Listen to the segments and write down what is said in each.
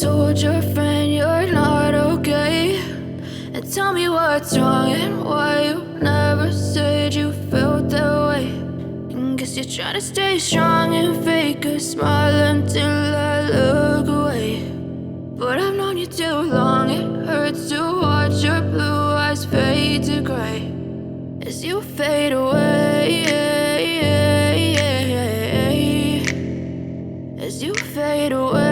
told your friend you're not okay, and tell me what's wrong and why you never said you felt that way. And guess you're trying to stay strong and fake a smile until I look away. But I've known you too long, it hurts to watch your blue eyes fade to gray as you fade away, as you fade away.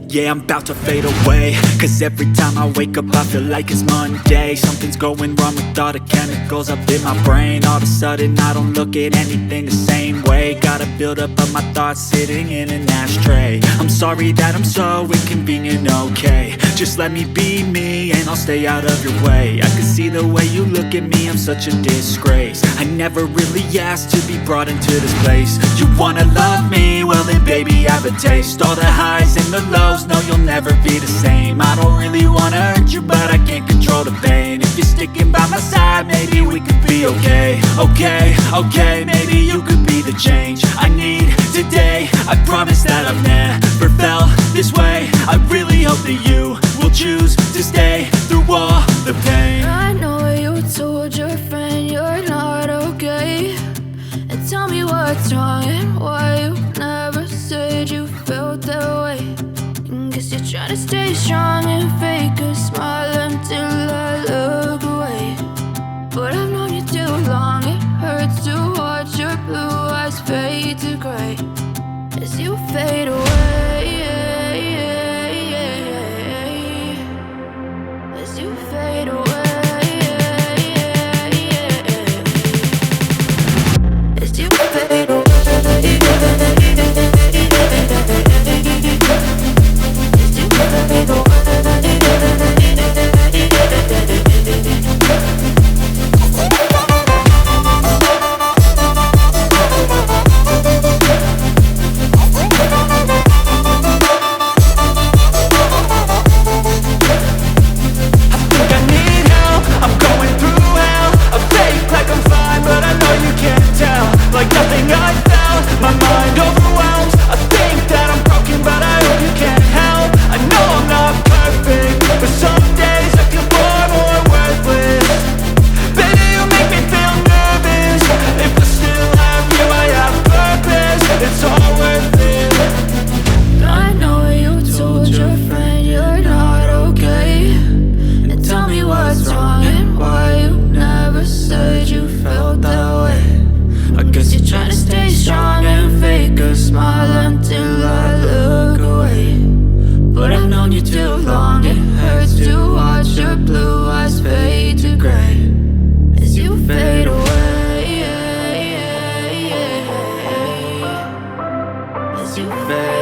Yeah, I'm about to fade away, cause every time I wake up I feel like it's Monday. Something's going wrong with all the chemicals up in my brain. All of a sudden I don't look at anything the same way. Gotta build up of my thoughts sitting in an ashtray. I'm sorry that I'm so inconvenient, okay. Just let me be me and I'll stay out of your way. I can see the way you look at me, I'm such a disgrace. I never really asked to be brought into this place. You wanna love me? Well then baby I have a taste. All the highs and the lows, no you'll never be the same. I don't really wanna hurt you but I can't control the pain. If you're sticking by my side maybe we could be okay. Okay, maybe you could be the change I need today. I promise that I've never felt this way. I really hope that you will choose to stay through all the pain. I know you told your friend you're not okay, and tell me what's wrong and why you never said you felt that way. And guess you're trying to stay strong and fake a smile until I look away. But I've known you too long, it hurts to watch your blue eyes fade to gray as you fade away, as you fade away, as you fade away. You fade